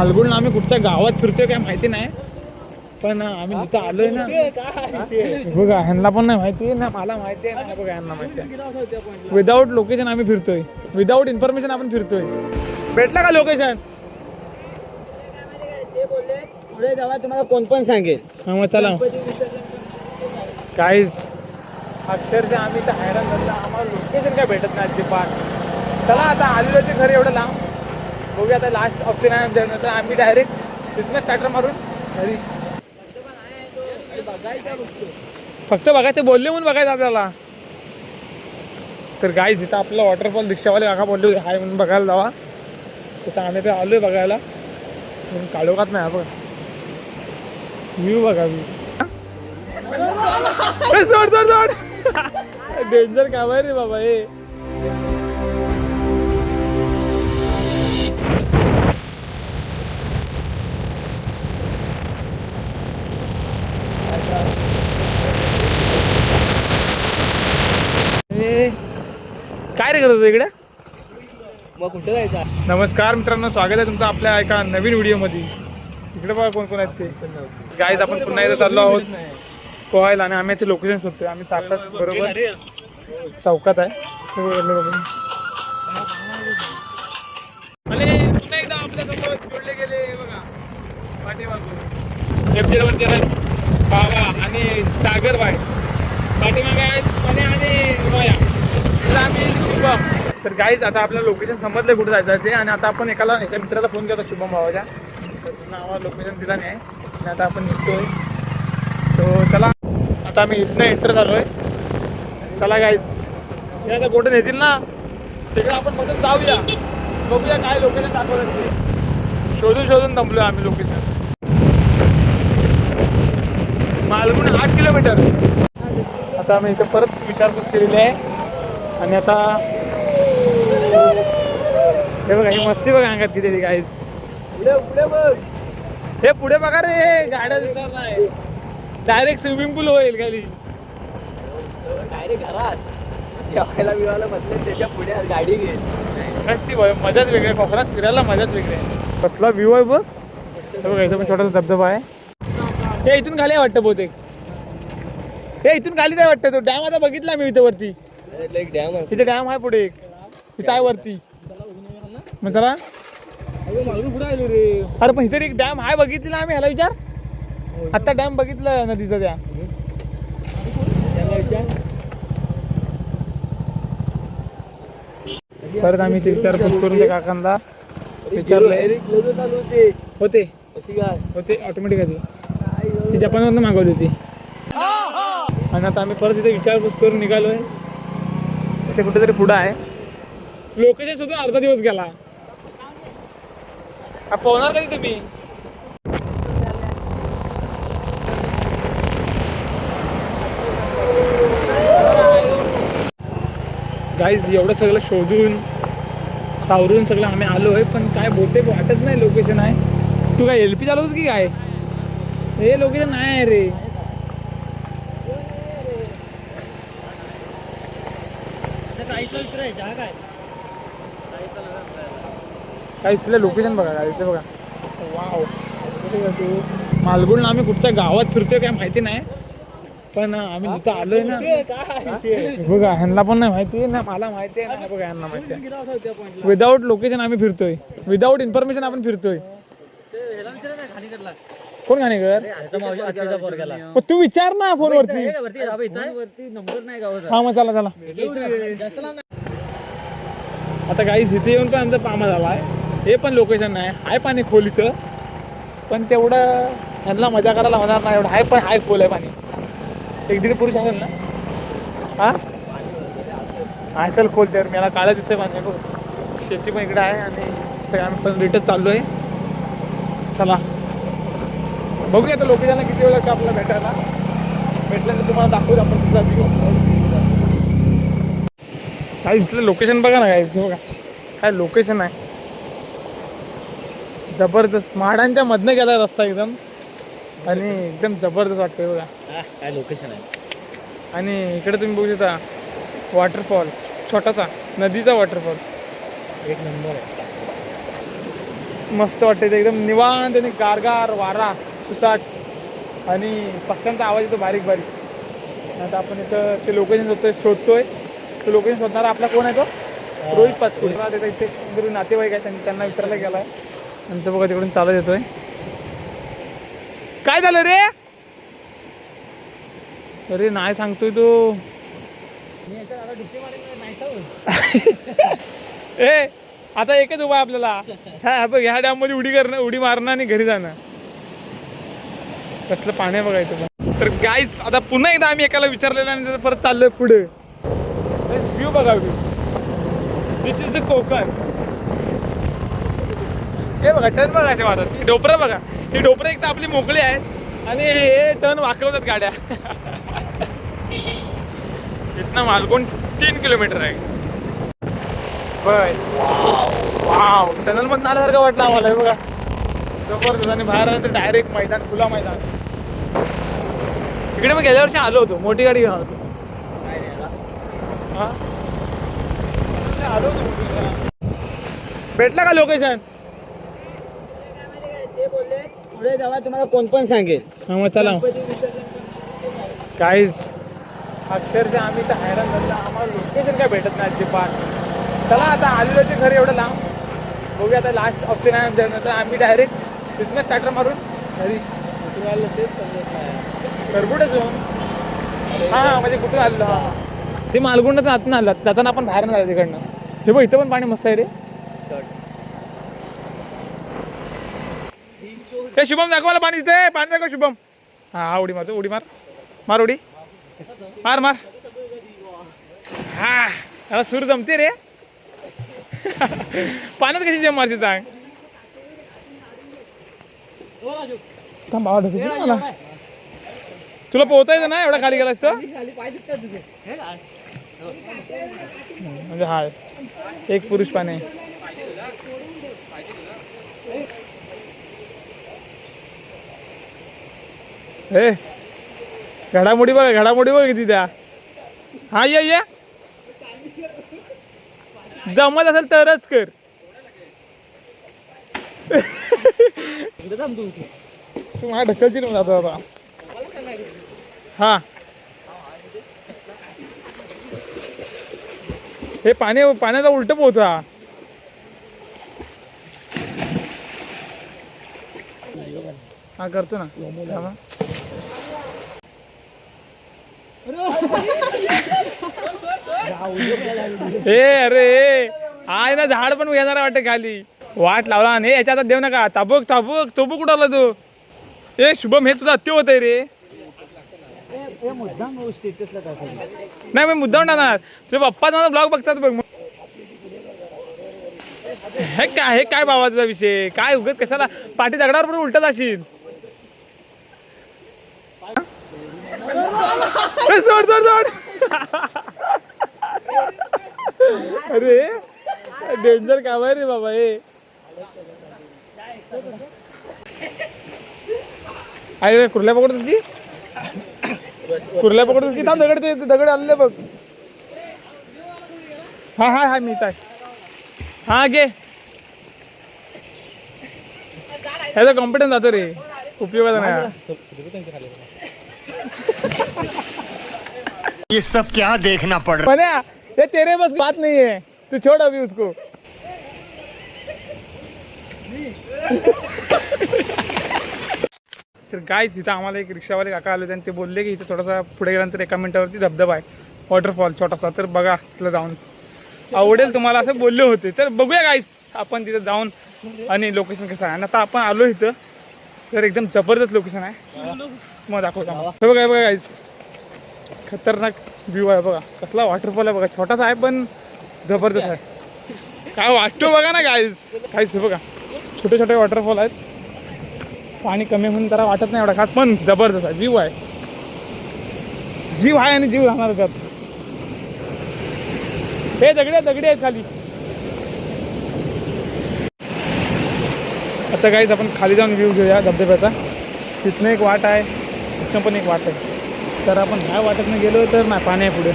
मालगुणला आम्ही कुठच्या गावात फिरतोय काय माहिती नाही, पण आम्ही जिथं आलोय ना बघा, ह्यांना पण नाही माहिती ना, मला माहिती आहे ना, बघा ह्यांना माहिती आहे. विदाऊट लोकेशन आम्ही फिरतोय, विदाऊट इन्फॉर्मेशन आपण फिरतोय. भेटला का लोकेशन? ते बोलले पुढे जावा तुम्हाला कोण पण सांगेल. हा मग चला काहीच अक्षरशः आम्ही तर हैराण झालो, आम्हाला लोकेशन काय भेटत नाही अजिबात. चला आता आलेलो ते खरं एवढं लांब, बघूया आता लास्ट ऑप्शन आहे आमच्यानंतर आम्ही डायरेक्ट तिथनं स्टार्टर मारून घरी. फक्त बघायचं बोलले म्हणून बघायचं आपल्याला. तर गाईज इथं आपलं वॉटरफॉल रिक्षावाले काका बोलले हाय म्हणून बघायला जावा. तिथं आम्ही ते आलोय बघायला, म्हणून काढोकात नाही आपण व्ह्यू बघा. सोड सोड सोड, डेंजर काम आहे रे बाबा हे. काय रे करतो इकडे? मग कुठे जायचं? नमस्कार मित्रांनो, स्वागत आहे तुमचं आपल्या एका नवीन व्हिडिओमध्ये. इकडे बघा कोण कोण आहेत ते. गाईज आपण पुन्हा एकदा चाललो आहोत पोहायला आणि आम्ही याचे लोकेशन शोधतोय. आम्ही चालतात बरोबर चौकात आहे आणि पुन्हा एकदा आपल्यासोबत जोडले गेले बघा पाठीमागून बाबा आणि सागर बाय पाठीमागे आहेत आणि रोया. तर गाईज आता आपल्याला लोकेशन समजलं कुठे जायचं ते, आणि आता आपण एका मित्राला फोन केला शुभम भावाच्या, तर पुन्हा आम्हाला लोकेशन दिला नाही आणि आता आपण निघतोय. सो चला आता आम्ही इथनं एंटर झालो आहे. चला गाईज हे आता कुठे नेतील ना तिकडे आपण मधून जाऊया, बघूया काय लोकेशन दाखवतात ते. शोधून शोधून दमलो आम्ही लोकेशन. मालगुण 8 किलोमीटर. आता आम्ही इथं परत विचारपूस केलेली आहे आणि आता हे बघा ही मस्ती बघा अंगात किती गाईज. पुढे बघ, हे पुढे बघा रे, गाड्या दिसणार नाही, डायरेक्ट स्विमिंग पूल होईल खाली. डायरेक्ट घरात जेवायला बिवायला बसले त्याच्या पुढे गाडी घे. मजाच वेगळी आहे, कोकणात फिरायला मजाच वेगळी आहे. कसला व्ह्यू आहे बघ. हे बघा इथं पण छोटासा धबधबा आहे. हे इथून खाली आहे वाटतं बहुतेक, हे इथून खालीच आहे वाटतं. तो डॅम आता बघितला मी इथं वरती, एक डॅम आहे इथे डॅम आहे पुढे एक, इथं आहे वरती. मग चला पुढे आलो रे. अरे पण इथे एक डॅम आहे बघितला आम्ही, ह्याला विचार. आता डॅम बघितलं नदीचा त्या. परत आम्ही ते विचारपूस करून त्या काकांना विचारलंय. होते होते ऑटोमॅटिक आधी ती जपानवरनं मागवली होती. आणि आता आम्ही परत इथे विचारपूस करून निघालोय. इथे कुठेतरी पुढं आहे. लोकेशन शोधून अर्धा दिवस गेला. पोहणार कधी तुम्ही? गाईज एवढं सगळं शोधून सावरून सगळं आम्ही आलो आहे, पण काय बहुतेक वाटत नाही लोकेशन आहे. तू काय LP चालवतोस की काय? हे लोकेशन नाही आहे रे. काय इथलं लोकेशन बघा काय इथे बघा. वाव, मालगुणला आम्ही कुठच्या गावात फिरतोय काय माहिती नाही, पण आम्ही जिथं आलोय ना बघा ह्यांना पण नाही माहिती ना, मला माहिती आहे ना, बघा ह्यांना माहिती आहे. विदाऊट लोकेशन आम्ही फिरतोय, विदाऊट इन्फॉर्मेशन आपण फिरतोय. कोण घाणेकर? तू विचार ना फोनवरती. हा मग चला चला. आता गाईस इथे येऊन पण आमचा पामा झाला आहे. हे पण लोकेशन नाही आहे पाणी खोल इथं, पण तेवढं ह्यांना मजा करायला होणार नाही. एवढं आहे पण हाय खोल आहे पाणी. 1-1.5 पुरुष असेल ना. हा असेल खोल तर मला काळं दिसतंय पाणी बघ. शेती पण इकडे आहे आणि सगळं आम्ही पण रिटर्न चाललो आहे. चला बघूया आता लोकेशनला किती वेळ लागतं आपल्याला भेटायला. भेटल्यानंतर तुम्हाला दाखवू आपण तुझा व्ह्यू. काय इथलं लोकेशन बघा ना काय बघा काय लोकेशन आहे जबरदस्त. म्हाडांच्या मधनं गेला रस्ता एकदम आणि एकदम जबरदस्त वाटतंय बघा. काय लोकेशन आहे. आणि इकडे तुम्ही बघू शकता वॉटरफॉल, छोटासा नदीचा वॉटरफॉल, एक नंबर आहे. मस्त वाटतं एकदम निवांत आणि गारगार वारा सुसाट आणि पक्ष्यांचा आवाज येतो बारीक बारीक. आता आपण इथं ते लोकेशन शोधतोय. तो लोकेशन शोधणारा आपला कोण आहे तो रोहित पाचपुडे. त्याचा इथे कोणतरी नातेवाईक आहे त्यांना विचारायला गेला आहे आणि तो बघा तिकडून चालत येतोय. काय झालं रे? अरे नाही सांगतोय तो. ए आता एकच उभा आपल्याला ह्या डॅम मध्ये उडी मारणं आणि घरी जाणं. कसलं पाणी बघायचं. तर गाईच आता पुन्हा एकदा आम्ही एकाला विचारलेलं आणि परत चाललोय पुढे. व्ह्यू बघा view. This is the Konkan. हे बघा टर्न बघायचे वाटत. ही डोपरं बघा. ही डोपरं एकदा आपली मोकळी आहेत आणि हे टर्न वाकवतात गाड्या. इथनं मालकोण 3 किलोमीटर आहे. वाव टनल मधून आल्यासारखं वाटलं आम्हाला. हे बघा जबरदस्त. आणि बाहेर आलं तर डायरेक्ट मैदान खुला मैदान. इकडे मी गेल्या वर्षी आलो होतो मोठी गाडी घेऊन होतो. भेटला का लोकेशन? ते बोलले पुढे जावा तुम्हाला कोण पण सांगेल. हा मग चला. काहीच अक्षरशः आम्ही तर हैराण झालो. आम्हाला लोकेशन काय भेटत नाही अजिबात. चला आता आलेलो ते घर एवढं लांब. बघूया आता लास्ट ऑप्शन आहे आमच्याकडनं. तर आम्ही डायरेक्ट तिथनं स्टार्टर मारून घरी करबुडे जाऊन. हां म्हणजे कुठून आलेलो. हां ते मालगुंडाचं आतून आलं. जाताना आपण बाहेर नाही आलं तिकडनं. हे बघ इथं पण पाणी मस्त आहे रे. हे शुभम दाखवायला पाणी इथे. पाणी दाखव शुभम. हा उडी मारतो. उडी मार. मार उडी. मार मार. हा याला सूर जमते रे. पाण्यात कशी जम मारते सांग. थांब बाबा ढकलतो मला. तुला पोहता येतं ना एवढा खाली गेलास तर. म्हणजे हा एक पुरुष पाणी. हे घडामोडी बघा. घडामोडी बघ किती त्या. हा ये जमत असेल तरच कर. तू मला ढकलची ना जातो आता. हा हे पाण्याचा उलट पोहता. हा करतो ना. अरे आहे ना झाड पण येणार वाटतं खाली. वाट लावला आणि याच्या आता देऊ नका. ताबूक कुठं आला तू. ए शुभम हे तुझं अत्य होत आहे रे. नाही मी मुद्दाम टाकणार. तुझ्या पप्पा माझा ब्लॉग बघतात बघ. हे काय बाबाचा विषय. काय उगत कशाला पाठी दगडावर पण उलटत असेल. सोड. अरे डेंजर काम आहे रे बाबा हे. अरे कुर्ल्या पकडतोस की. थांब दगड आलेले बघ. हा मी काय. हा घे. ह्याचा कॉन्फिडन्स जातो रे. उपयोगाचा नाही. ये सब क्या देखना पड़ रहा है. ये तेरे बस बात नहीं है. तू छोड़ अभी उसको. तर गाईज इथं आम्हाला एक रिक्षावाले काका आले आणि ते बोलले की इथं थोडासा पुढे गेल्यानंतर 1 मिनिटावरती धबधबा आहे. वॉटरफॉल छोटासा. तर बघा तिथलं जाऊन आवडेल तुम्हाला असं बोलले होते. तर बघूया गाईज आपण तिथं जाऊन आणि लोकेशन कसं आहे. आणि आता आपण आलो इथं तर एकदम जबरदस्त लोकेशन आहे. मग दाखवतो. हे बघा गाईज खतरनाक व्ह्यू आहे बघा. कसला वॉटरफॉल आहे बघा. छोटासा आहे पण जबरदस्त आहे. काय वाटतो बघा ना गाईज. हे बघा छोटे वॉटरफॉल आहेत. पाणी कमी म्हणून जरा वाटत नाही एवढा खास पण जबरदस्त आहे. व्ह्यू आहे. जीव आहे आणि जीव राहणार त्यात. हे दगडी आहेत खाली. आता काहीच आपण खाली जाऊन व्ह्यू घेऊया धबधब्याचा. तिथनं एक वाट आहे. तिथनं पण एक वाट आहे. तर आपण ह्या वाटेतनं गेलो तर नाही पाणी आहे पुढे.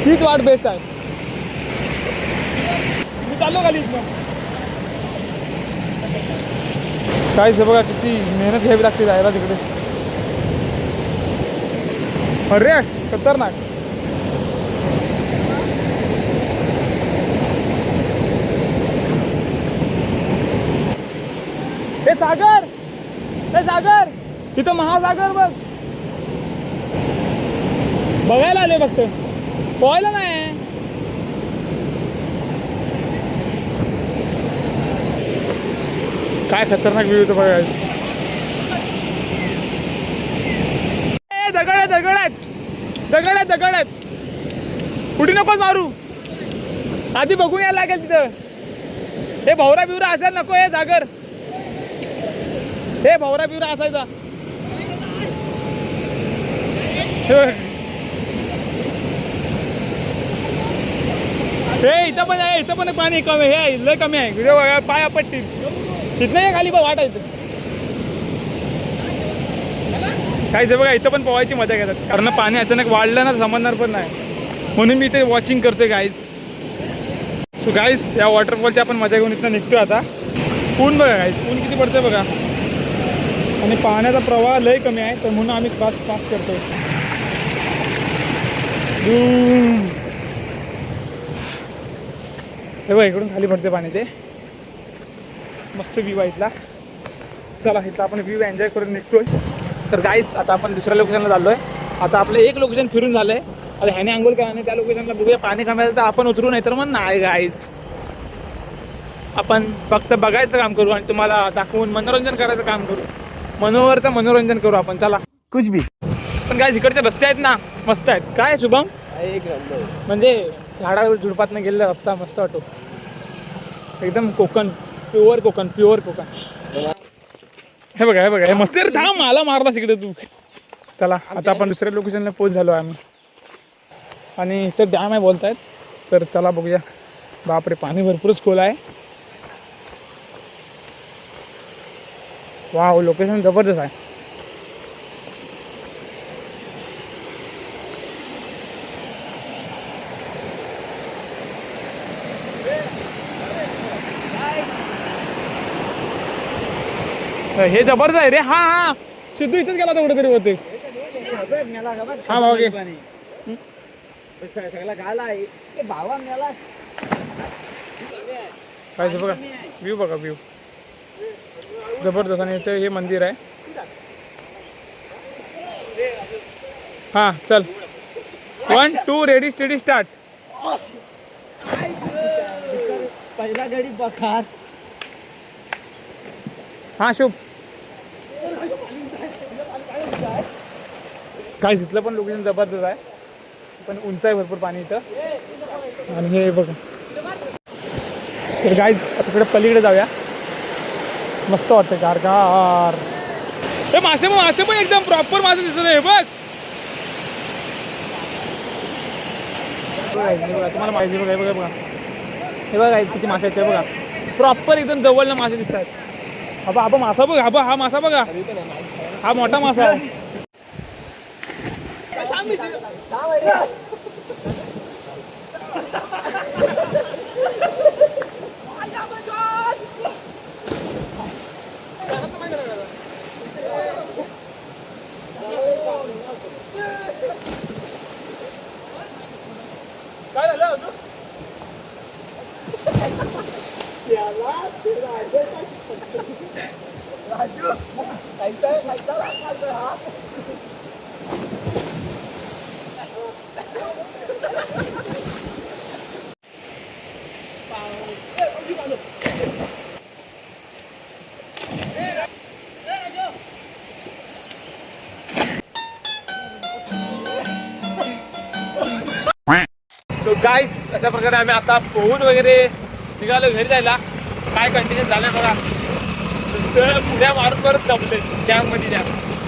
तीच वाट बेस्ट आहे. चाललो खाली इथनं. काय हे बघा किती मेहनत घ्यावी लागते जायला तिकडे. अरे खतरनाक. हे सागर, हे सागर, तिथं महासागर बघ. बघायला आले फक्त, पोहायला नाही. काय खतरनाक व्ह्यू होतं बघा. दगड आहेत, दगड आहेत, दगड आहेत, दगड आहेत. कुठे नकोच मारू, आधी बघून यायला लागेल तिथं. हे भवरा बिवरा असायला नको. हे सागर, हे भवरा बिवरा असायचा. हे इथं पण आहे, इथं पण पाणी कमी. हे लय कमी आहे. व्हिडिओ बघा, पाय आपटतील. तिथनं हे खाली बघ वाट आहे. काहीच बघा, इथं पण पोहायची मजा घेतात. कारण पाणी अचानक वाढलं ना समजणार पण नाही, म्हणून मी ते वॉचिंग करतोय गाईज. सो गाईज या वॉटरफॉलची आपण मजा घेऊन इथं निघतोय आता. ऊन बघा गाईज, ऊन किती पडतंय बघा. आणि पाण्याचा प्रवाह लय कमी आहे, तर म्हणून आम्ही फास्ट फास्ट करतोय. हे बघा इकडून खाली पडते पाणी. ते मस्त व्ह्यू आहे इथला. चला इथला आपण व्ह्यू एन्जॉय करून निघतोय. तर गाईज आता आपण दुसऱ्या लोकेशनला चाललो आहे. आता आपलं एक लोकेशन फिरून झालं आहे. आता ह्याने आंघोळ करा आणि त्या लोकेशनला बघूया पाणी कमी आलं तर आपण उतरू, नाही तर मग नाही. गाईज आपण फक्त बघायचं काम करू आणि तुम्हाला दाखवून मनोरंजन करायचं काम करू. मनोहरचं मनोरंजन करू आपण. चला कुछ भी. पण काय इकडचे रस्ते आहेत ना मस्त आहेत. काय शुभम, एक नंबर. म्हणजे झाडावर झुडपातनं गेलेला रस्ता मस्त वाटतो. एकदम कोकण, प्युअर कोकण, प्युअर कोकण. हे बघा, हे बघा, हे मस्त. रे थांब, मला मारला तिकडे तू. चला आता आपण दुसऱ्या लोकेशनला पोच झालो आहे आम्ही. आणि इथं डॅम आहे बोलतायत, तर चला बघूया. बापरे पाणी भरपूरच खोल आहे. वाव, लोकेशन जबरदस्त आहे. हे जबरदस्त आहे रे. हा हा, सिद्धू इथंच गेला होता कुठेतरी होते. हा भाऊ घे. सगळा घाला आहे भावा मेला. काय बघा व्ह्यू, बघा व्ह्यू जबरदस्त. आणि इथे हे मंदिर आहे. हा चल, 1 2 रेडी स्टेडी स्टार्ट. पहिला गडी बघा. हा शुभ. काय तिथलं पण लोकेशन जबरदस्त आहे, पण उंच आहे भरपूर पाणी इथं. आणि हे बघा. तर गाईज आता तिकडे पलीकडे जाऊया. मस्त वाटतं गारगार. हे मासे, मासे पण एकदम प्रॉपर मासे दिसत आहे. बघ तुम्हाला माहिती बघा. हे बघा, बघा हे बघा किती मासे आहेत ते बघा. प्रॉपर एकदम जवळनं मासे दिसत आहेत. आबा आबा मासा बघ. आबा हा मासा बघा, हा मोठा मासा आहे. काय झालं गाईस अशा प्रकारे आम्ही आता पोहून वगैरे निघालो घरी जायला. काय कंडिशन झालं बघा, उद्या मारून परत जमले डॅममध्ये डॅम.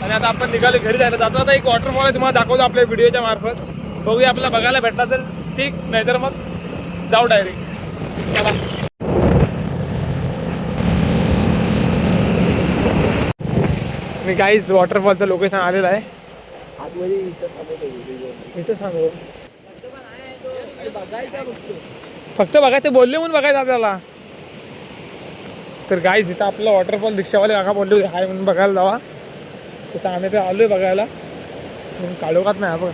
आणि आता आपण निघालो घरी जायला. जाता आता एक वॉटरफॉल आहे, तुम्हाला दाखवतो आपल्या व्हिडिओच्या मार्फत. बघूया आपल्याला बघायला भेटला तर ठीक, नाहीतर मग जाऊ डायरेक्ट. चला मी गाईज वॉटरफॉलचं लोकेशन आलेलं आहे. इथं सांगू बघायचा बघतो. फक्त बघा ते बोलले म्हणून बघायचं आपल्याला. तर गाईज इथं आपलं वॉटरफॉल रिक्षावाले काका बोलले होते हाय म्हणून बघायला जावा. तिथं आम्ही तर आलोय बघायला म्हणून काढोखात नाही बघा.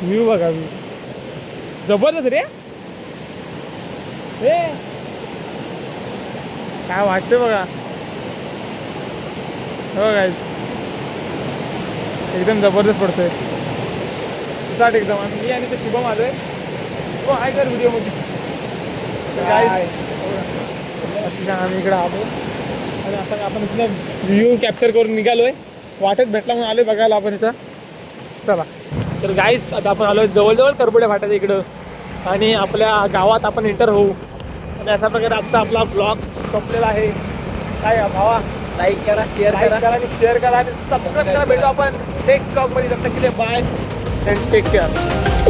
व्ह्यू बघा व्ह्यू जबरदस्त रे. हे काय वाटतंय बघा. हो गाईज एकदम जबरदस्त पडतोय साठ एकदम. आणि मी आणि ते शुभम आलोय. हो आहे कर व्हिडिओमध्ये. आम्ही इकडे आलो आणि आता आपण इथं व्ह्यू कॅप्चर करून निघालोय. वाटत भेटला म्हणून आलोय बघायला आपण इथं. चला तर गाईज आता आपण आलोय जवळजवळ करबुड्या फाट्याच्या इकडं आणि आपल्या गावात आपण एंटर होऊ. आणि अशा प्रकारे आजचा आपला ब्लॉग संपलेला आहे. काय भावा लाईक करा, शेअर लाईक करा. करा आणि शेअर करा आणि सबस्क्राईब करा. भेटू आपण नेक्स्ट ब्लॉगमध्ये. जर केले बाय अँड टेक केअर.